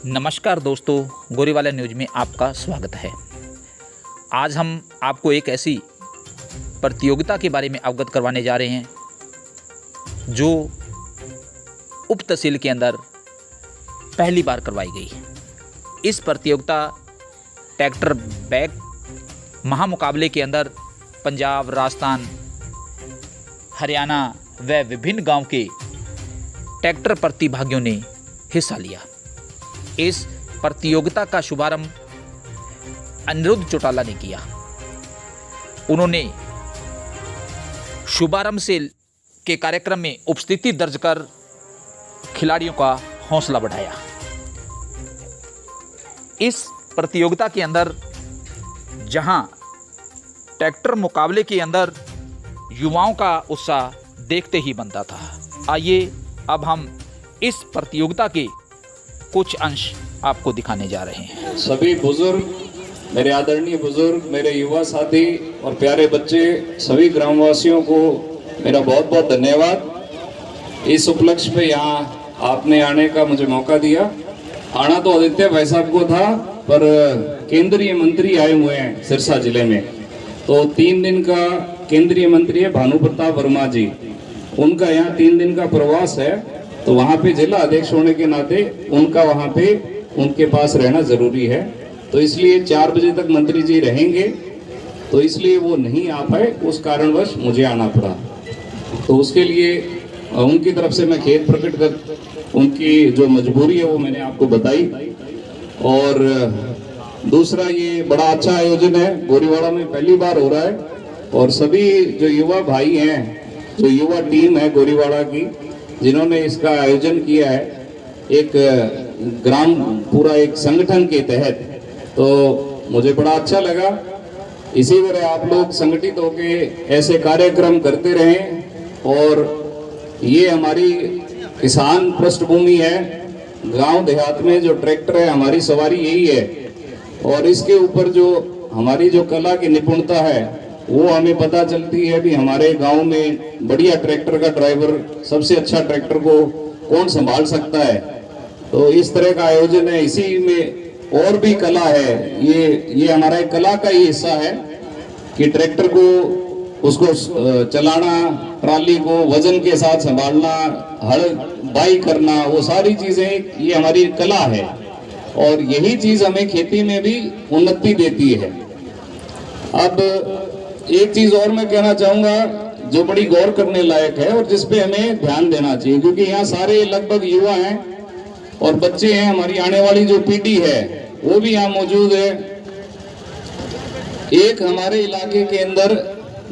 नमस्कार दोस्तों, गोरीवाला न्यूज़ में आपका स्वागत है। आज हम आपको एक ऐसी प्रतियोगिता के बारे में अवगत करवाने जा रहे हैं जो उप तहसील के अंदर पहली बार करवाई गई है। इस प्रतियोगिता ट्रैक्टर बैग महामुकाबले के अंदर पंजाब, राजस्थान, हरियाणा व विभिन्न गांव के ट्रैक्टर प्रतिभागियों ने हिस्सा लिया। इस प्रतियोगिता का शुभारंभ अनिरुद्ध चौटाला ने किया। उन्होंने शुभारंभ से के कार्यक्रम में उपस्थिति दर्ज कर खिलाड़ियों का हौसला बढ़ाया। इस प्रतियोगिता के अंदर जहां ट्रैक्टर मुकाबले के अंदर युवाओं का उत्साह देखते ही बनता था। आइए अब हम इस प्रतियोगिता के कुछ अंश आपको दिखाने जा रहे हैं। सभी बुजुर्ग, मेरे आदरणीय बुजुर्ग, मेरे युवा साथी और प्यारे बच्चे, सभी ग्रामवासियों को मेरा बहुत बहुत धन्यवाद। इस उपलक्ष्य पे यहाँ आपने आने का मुझे मौका दिया। आना तो आदित्य भाई साहब को था, पर केंद्रीय मंत्री आए हुए हैं सिरसा जिले में, तो 3 दिन का केंद्रीय मंत्री है भानु प्रताप वर्मा जी, उनका यहाँ 3 दिन का प्रवास है, तो वहाँ पे जिला अध्यक्ष होने के नाते उनका वहाँ पे उनके पास रहना जरूरी है। तो इसलिए 4 बजे तक मंत्री जी रहेंगे, तो इसलिए वो नहीं आ पाए, उस कारणवश मुझे आना पड़ा। तो उसके लिए उनकी तरफ से मैं खेद प्रकट कर, उनकी जो मजबूरी है वो मैंने आपको बताई। और दूसरा, ये बड़ा अच्छा आयोजन है, गोरीवाड़ा में पहली बार हो रहा है, और सभी जो युवा भाई हैं, जो युवा टीम है गोरीवाड़ा की, जिन्होंने इसका आयोजन किया है एक ग्राम पूरा एक संगठन के तहत, तो मुझे बड़ा अच्छा लगा। इसी तरह आप लोग संगठित होके ऐसे कार्यक्रम करते रहें। और ये हमारी किसान पृष्ठभूमि है, गांव देहात में जो ट्रैक्टर है हमारी सवारी यही है, और इसके ऊपर जो हमारी जो कला की निपुणता है वो हमें पता चलती है भी हमारे गांव में बढ़िया ट्रैक्टर का ड्राइवर, सबसे अच्छा ट्रैक्टर को कौन संभाल सकता है। तो इस तरह का आयोजन है, इसी में और भी कला है। ये हमारा एक कला का ही हिस्सा है कि ट्रैक्टर को उसको चलाना, ट्राली को वजन के साथ संभालना, हल बाई करना, वो सारी चीजें ये हमारी कला है, और यही चीज हमें खेती में भी उन्नति देती है। अब एक चीज और मैं कहना चाहूंगा जो बड़ी गौर करने लायक है और जिसपे हमें ध्यान देना चाहिए, क्योंकि यहाँ सारे लगभग युवा हैं और बच्चे हैं, हमारी आने वाली जो पीढ़ी है वो भी यहाँ मौजूद है। एक हमारे इलाके के अंदर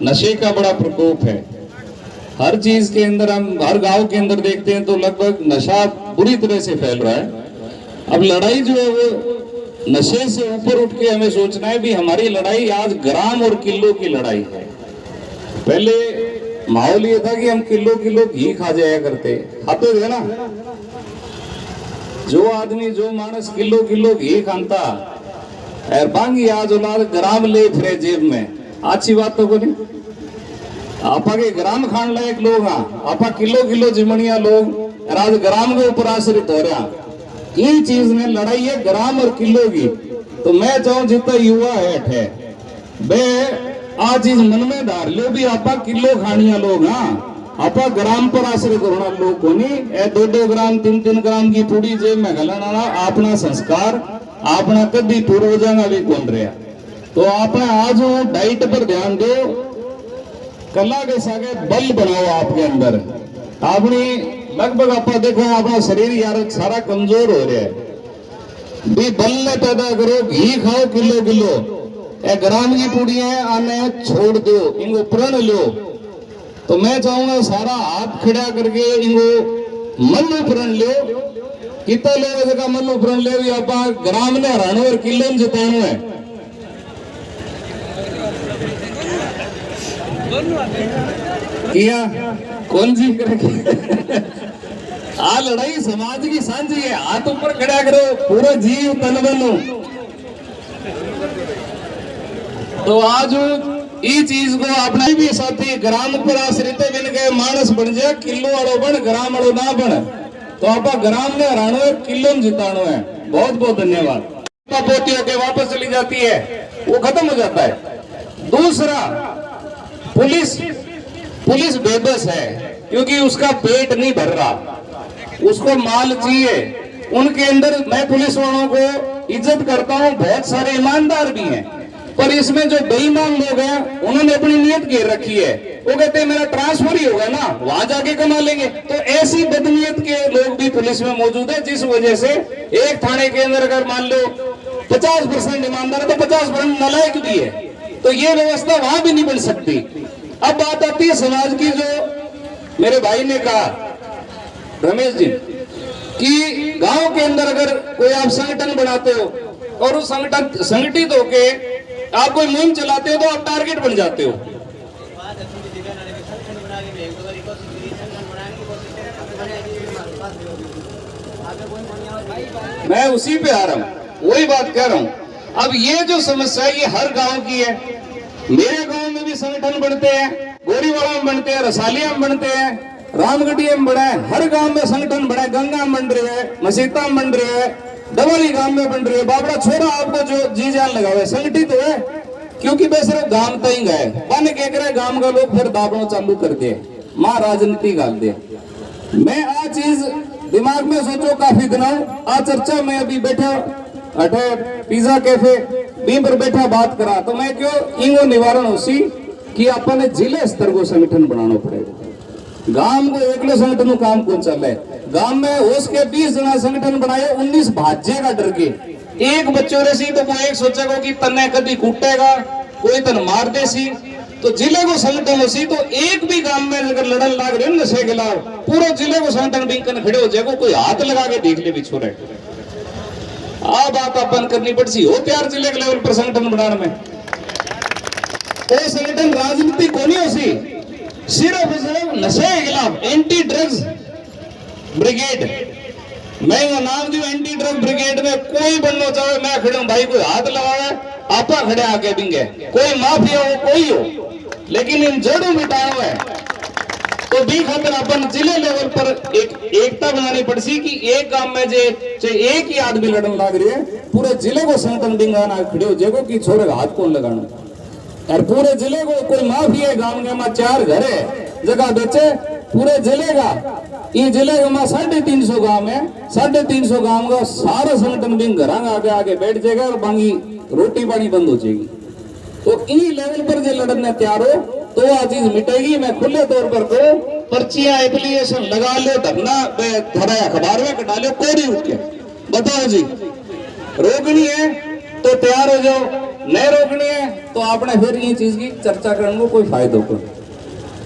नशे का बड़ा प्रकोप है। हर चीज के अंदर, हम हर गांव के अंदर देखते हैं तो लगभग नशा बुरी तरह से फैल रहा है। अब लड़ाई जो है वो नशे से ऊपर उठ के हमें सोचना है भी हमारी लड़ाई आज ग्राम और किलो की लड़ाई है। पहले माहौल ये था कि हम किलो किलो घी खा जाया करते, खाते थे ना। जो आदमी, जो मानस किलो किलो घी खाता और बांगी आज औलाद ग्राम ले फिरे जेब में, अच्छी बात तो कोई। आपा के ग्राम खान लायक लोग, आपा किलो किलो जिमणिया लोग आज ग्राम के ऊपर आश्रित हो रहा। ये चीज में लड़ाई है ग्राम और किलो की। तो मैं चाहूं जितना युवा है वे आ चीज मन में धार लो भी आपा किलो खानिया लोग, आपा ग्राम पर आश्रित होना लोग को नहीं। 2-2 ग्राम 3-3 ग्राम की पूरी जेब में गलाना अपना संस्कार अपना कभी पूर्वजा भी कौन रहा। तो आप आज डाइट पर ध्यान दो, कला के सागे बल बनाओ आपके अंदर। अपनी लगभग आप देखो अपना शरीर यार सारा कमजोर हो रहा है, भी बल ने पैदा करो, घी खाओ किलो किलो, ग्राम की पूड़ियां आने छोड़ दो, इनको प्रण लो। तो मैं चाहूंगा सारा हाथ खड़ा करके इनको मनु प्रण लो। कितना लोग जगह मनु प्रण ले भी आप ग्राम ने हरानो और किलो में जितानो है। किया कौन जी करेगी? आ लड़ाई समाज की सांझी है, हाथ ऊपर खड़ा करो, पूरा जीव तन बनो। तो आज ई चीज को अपना भी साथी ग्राम पर आश्रित बिन गए मानस बन जाए, किलो वालों बन ग्राम वालों ना बन। तो आप ग्राम ने हरानो है, किलो में जितानो है। बहुत बहुत धन्यवाद। पोतियों के वापस चली जाती है, वो खत्म हो जाता है। दूसरा, पुलिस बेबस है क्योंकि उसका पेट नहीं भर रहा, उसको माल चाहिए। उनके अंदर मैं पुलिस वालों को इज्जत करता हूं, बहुत सारे ईमानदार भी हैं, पर इसमें जो बेईमान लोग हैं उन्होंने अपनी नीयत घेर रखी है। वो कहते हैं मेरा ट्रांसफर ही होगा ना, वहां जाके कमा लेंगे। तो ऐसी बदनीयत के लोग भी पुलिस में मौजूद है, जिस वजह से एक थाने के अंदर अगर मान लो 50% ईमानदार है तो 50% नालायक भी है, तो ये व्यवस्था वहां भी नहीं बन सकती। अब बात आती है समाज की, जो मेरे भाई ने कहा रमेश जी, कि गांव के अंदर अगर कोई आप संगठन बनाते हो और उस संगठन संगठित होके आप कोई मुहिम चलाते हो तो आप टारगेट बन जाते हो। मैं उसी पे आ रहा हूं, वही बात कह रहा हूं। अब ये जो समस्या है ये हर गांव की है। मेरे गांव में भी संगठन बनते हैं, गोरीवाड़ा में बनते हैं, रसालिया में बनते हैं, रामगढ़िया में बना है, हर गांव में संगठन बना है। गंगा में बन रहे हैं, मसीता में बन रहे हैं, डबली गांव में बन रही है। बाबड़ा छोरा आपको जो जी जान लगा हुआ है संगठित है, क्योंकि बेसर गांव तई गए बन के करे गांव का लोग फिर दाबना चालू कर दे, मां राजनीति गाल दे। मैं आ चीज दिमाग में सोचो काफी दिनों आ चर्चा में अभी बैठा अठे पिज्जा कैफे भी पर बैठा बात करा, तो मैं क्यों इंगो निवारण होसी कि अपन जिले स्तर को संगठन बनाना पड़ेगा। गांव को एकलो संगठन काम कौन चल रहा है? गांव में उसके 20 जना संगठन बनाए, 19 भाजेगा डर के। एक बच्चों रे सी तो वो एक सोचेगा कि तन्ने कभी कूटेगा, कोई तन मार दे सी। तो जिले को संगठन होसी तो एक भी गांव में अगर लड़न लाग रहे नशे के खिलाफ, पूरा जिले को संगठन बिंकन खड़े हो जाएगा, कोई हाथ लगा के देख ले भी छोरे। आ बात अपन करनी पड़सी हो तैयार जिले के लेवल पर संगठन बनाने में। वो संगठन राजनीति को नहीं होसी, सिर्फ नशे के खिलाफ एंटी ड्रग्स ब्रिगेड। मैं वो नाम दूं एंटी ड्रग ब्रिगेड में कोई बनना चाहे मैं खड़े हूं भाई, कोई हाथ लगावे आपा खड़े आके बिंगे, कोई माफिया हो कोई हो, लेकिन इन जड़ों मिटाना है तो भी खातिर अपन जिले लेवल पर एक एकता बनानी पड़सी कि एक गांव में जे एक ही आदमी लड़न लग रही है, पूरे जिले को संगठन बिंगाना खड़े हो जाएगा कि छोरे का हाथ कौन लगाना। और पूरे जिले को कोई माफिया गांव में 4 घर है जगह बेचे, पूरे जिले का ये जिले में 350 गांव है, 350 गांव का सारा संगठन भी घर आगे आगे बैठ जाएगा और बाकी रोटी पानी बंद हो जाएगी। तो इन लेवल पर जो लड़ने तैयार हो तो वो चीज मिटेगी। मैं खुले तौर पर को पर्चियां एप्लीकेशन लगा लो, धरना थोड़ा अखबार में कटा लो, कोरी उठ के बताओ जी। रोकनी है तो तैयार हो जाओ, नहीं रोकनी है तो आपने फिर ये चीज की चर्चा करने को कोई फायदा को।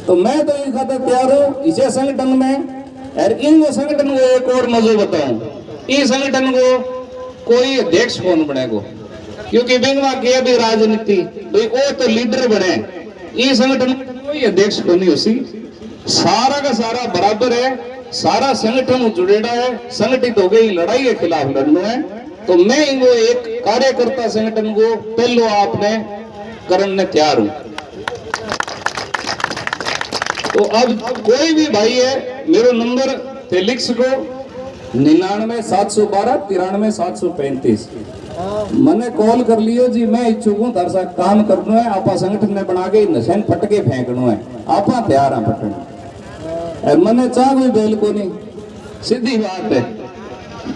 तो मैं तो ये खातर तैयार हूँ इसे संगठन में। और इन संगठन को एक और मौजूद बताऊं, इस संगठन को कोई अध्यक्ष कौन बनेगा, क्योंकि बिंगवा के भी राजनीति भाई वो तो लीडर बने, ये संगठन कोई अध्यक्ष को नहीं होसी, सारा का सारा बराबर है, सारा संगठन जुड़ेड़ा है, संगठित हो गई लड़ाई के खिलाफ लड़ना है। तो मैं इनको एक कार्यकर्ता संगठन को पहलो आपने करने तैयार हूं। तो अब कोई भी भाई है मेरा नंबर थे लिख सको 99 712 93 735 मैंने कॉल कर लियो जी। मैं इच्छुक हूँ तार सा काम करना है, आपा संगठन ने बना के नशे फटके फेंकना है, आपा तैयार है फटने। मैंने चाह कोई बेल को नहीं, सीधी बात है,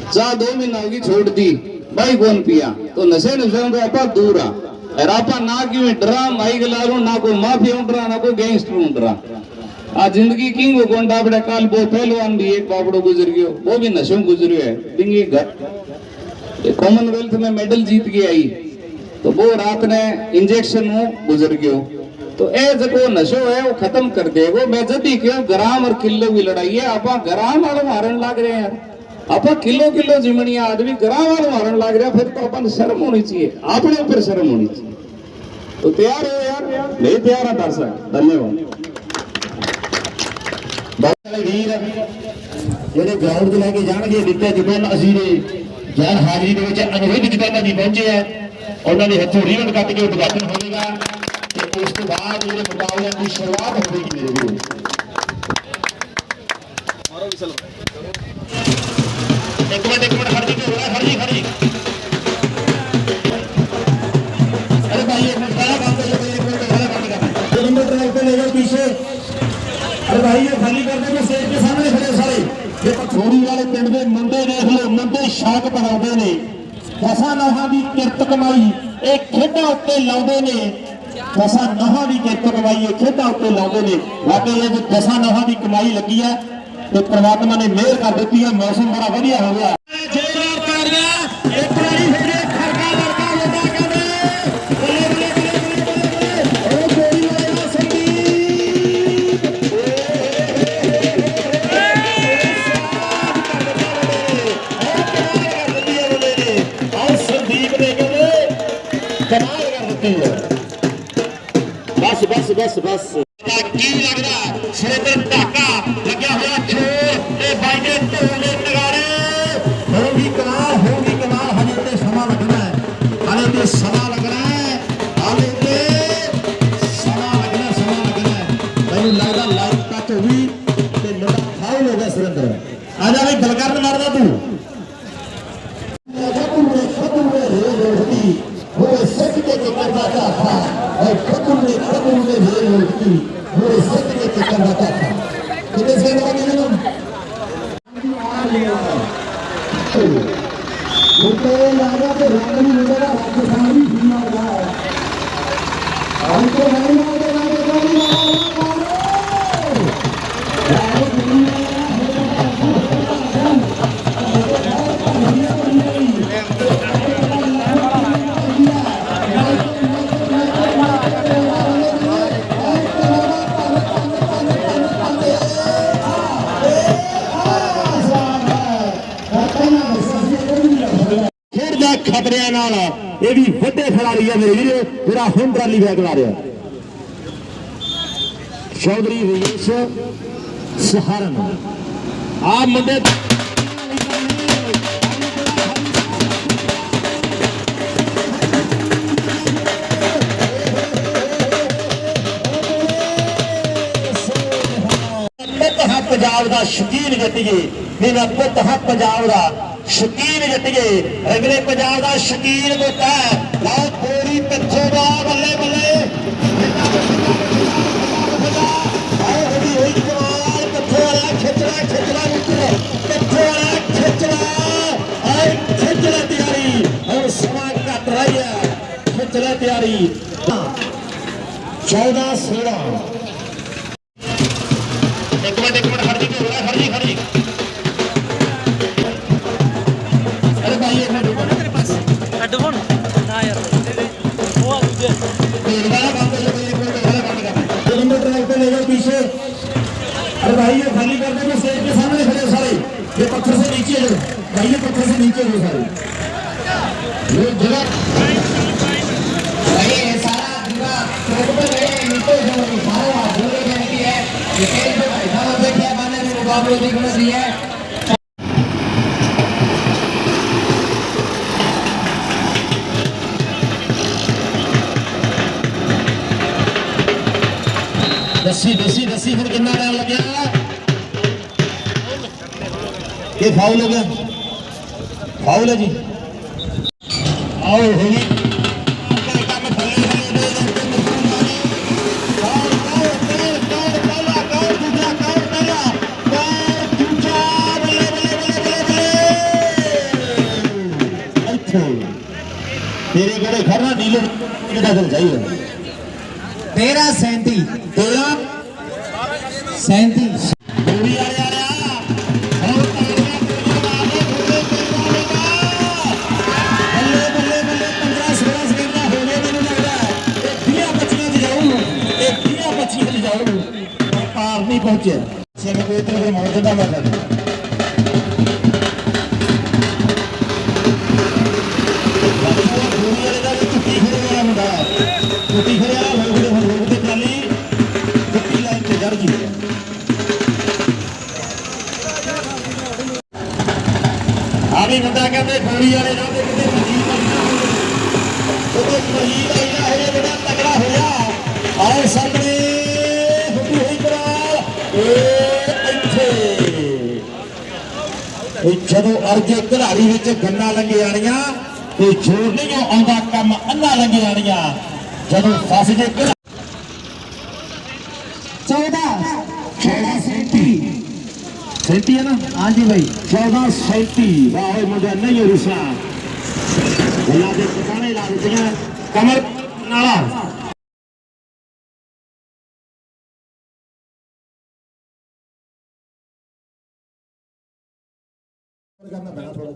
चाह 2 महीना होगी छोड़ दी भाई कौन पिया, तो नशे तो आपा दूर आ। और आपा ना क्यों डरा माई गलारू, ना कोई माफिया डरा, ना कोई गैंगस्टर डरा। आज जिंदगी किंग कौन डाबड़े काल वो पहलवान भी एक बाबड़ो गुजर गयो, वो भी नशों गुजरियो है। डिंगी घर कॉमनवेल्थ में मेडल जीत के आई, तो वो रात ने इंजेक्शन में गुजर गयो। तो ए जो नशो है वो खत्म कर देगो। मैं जब क्यों ग्राम और किलो की लड़ाई है, आप ग्राम वालों मारन लग रहे हैं, आप किलो किलो जिमनिया आदमी ग्राम वालों मारन लग रहे हैं, फिर तो अपन शर्म होनी चाहिए, अपने ऊपर शर्म होनी चाहिए। तो तैयार हो यार, नहीं तैयार है दर्शक, धन्यवाद। ਜਿਹੜੇ ਗਰਾਊਂਡ ਤੇ ਲੈ ਕੇ ਜਾਣਗੇ ਦਿੱਤੇ ਜੁਗਨ ਅਸੀਂ ਦੇ ਜਾਨ ਹਾਜ਼ਰੀ ਦੇ ਵਿੱਚ ਅਨੁਰੋਧ ਜੁਗਨ ਜੀ ਪਹੁੰਚੇ ਆ, ਉਹਨਾਂ ਦੇ ਹੱਥੋਂ ਰੀਵਨ ਕੱਟ ਕੇ ਉਦਘਾਟਨ ਹੋਵੇਗਾ ਤੇ ਉਸ ਤੋਂ ਬਾਅਦ ਜਿਹੜੇ ਮੁਕਾਬਲਿਆਂ ਦੀ ਸ਼ੁਰੂਆਤ ਹੋਵੇਗੀ। ਮੇਰੇ ਵੀਰੋ ਇੱਕ ਮਿੰਟ ਖੜ ਜੀ ਦੇ ਸ਼ੌਕ ਬਣਾਉਂਦੇ ਨੇ, ਦਸਾਂ ਨੌਹਾਂ ਦੀ ਕਿਰਤ ਕਮਾਈ ਇਹ ਖੇਡਾਂ ਉੱਤੇ ਲਾਉਂਦੇ ਨੇ, ਦਸਾਂ ਨੌਹਾਂ ਦੀ ਕਿਰਤ ਕਮਾਈ ਇਹ ਖੇਡਾਂ ਉੱਤੇ ਲਾਉਂਦੇ ਨੇ। ਵਾਕਈ ਇਹ ਦਸਾਂ ਨੌਹਾਂ ਦੀ ਕਮਾਈ ਲੱਗੀ ਹੈ ਤੇ ਪ੍ਰਮਾਤਮਾ ਨੇ ਮਿਹਰ ਕਰ ਦਿੱਤੀ ਹੈ, ਮੌਸਮ ਬੜਾ ਵਧੀਆ ਹੋ ਗਿਆ। ਜ਼ੋਰਦਾਰ ਤਾੜੀਆਂ ਇੱਕ ਵਾਰੀ ਹੋ ਜੇ ਖੜਕਾ ਲੜਕਾ ਵੱਡਾ ਕਹਿੰਦੇ ਬੱਲੇ ਬੱਲੇ ਬੱਲੇ ਬੱਲੇ ਉਹ ਗੋਲੀ ਵਾਲਾ ਸੰਦੀਪ ਆਹ ਸੰਦੀਪ ਨੇ ਕਹਿੰਦੇ ਕਮਾਲ ਕਰ ਦਿੱਤੀ ਹੈ। ਬਸ ਬਸ ਬਸ ਬਸ ਕੀ ਲੱਗਦਾ ਸੁਰਿੰਦਰ ਢਾਕਾ ਲੱਗਿਆ ਹੋਇਆ ਛੋੜ ਇਹ ਬਾਈ ਦੇ ਢੋਲ ਦੇ ਨਗਾੜੇ ਹੋਊਗੀ ਕਮਾਲ ਹਜੇ ਤੇ ਸਮਾਂ ਲੱਗਣਾ ਹੈ, ਹਲੇ ਤੇ ਸਮਾਂ ਲੱਗਣਾ ਹੈ, ਹਲੇ ਤੇ ਸਮਾਂ ਲੱਗਣਾ ਹੈ। ਮੈਨੂੰ ਲੱਗਦਾ ਲਾਈਵ ਟੱਚ ਹੋ ਗਈ ਤੇ ਮੁੰਡਾ ਫਾਉਲ ਹੋ ਗਿਆ ਸੁਰਿੰਦਰ। ਆ ਜਾ ਵੀ ਗੱਲ ਕਰਨ ਮਾਰਦਾ ਤੂੰ ਹੋਏ ਸਿੱਖ ਕੇ ਕਰਦਾ ਚਾਹਤਾ और खतम में भेड़ होती वो सत्य के करना चाहता कितने से लोग हैं हम उनको लगा तो रानी मिलेगा राजस्थानी बीमा का हमको नहीं मारेगा खतरिया नाल ये भी वड्डे खिलाड़ी है मेरे वीरो मेरा होम ट्राली बैग ला रहा चौधरी विजेश सहारन आ मुंडे पंजाब का शौकीन जट्टिए मेरा पुत है पंजाब का शौकीन जट्टिए अगले पंजाब का शौकीन पुत है ला थोड़ी पिछे दा बल्ले बल्ले खिचड़ा तैयारी और समा घट रही है खिचड़ा तैयारी 14-16 एक मिनट खड़ी अरे भाई एक मिनट हेडफोन ना यार वो आ तुझे वाला काम कर लो एक मिनट वाला काम करना है नंबर ड्राइव पे ले जाओ पीछे अरे भाई ये खाली कर दो स्टेज के सामने खड़े सारे ये पत्थर से नीचे हो भाई ये पत्थर से नीचे हो सारे ये जगह भाई ये सारा जगह रोड पे गए नीचे जो सारा बोले जाती है ये स्टेज पे भाई साहब देखिए माने में मुकाबले दिखना चाहिए दसी फिर कितना टाइम लग गया ये फाउल हो गया फाउल है जी आओ होगी तेरे घरे घर ना नीले दिल चाहिए 13-37 नहीं पहुंचे मौजूदा मतलब अभी बता कहते घोड़ी वाले जाते बड़ा तगड़ा हो गया और सामने ਜਦੋਂ ਅਰਜੇ ਘਰਾੜੀ ਵਿੱਚ ਗੰਨਾ ਲੰਘੇ ਆਣੀਆਂ ਤੇ ਜੋਰ ਨਹੀਂ ਆਉਂਦਾ ਕੰਮ ਅੰਨਾ ਲੰਘੇ ਆਣੀਆਂ ਜਦੋਂ ਫਸ ਜੇ 14 37 37 है ना? हाँ जी भाई 1437। वाह ओए मुंडा नहीं रुसा गल्ला दे टकाने ला दित्तियां कमर नाला करना पैना थोड़ा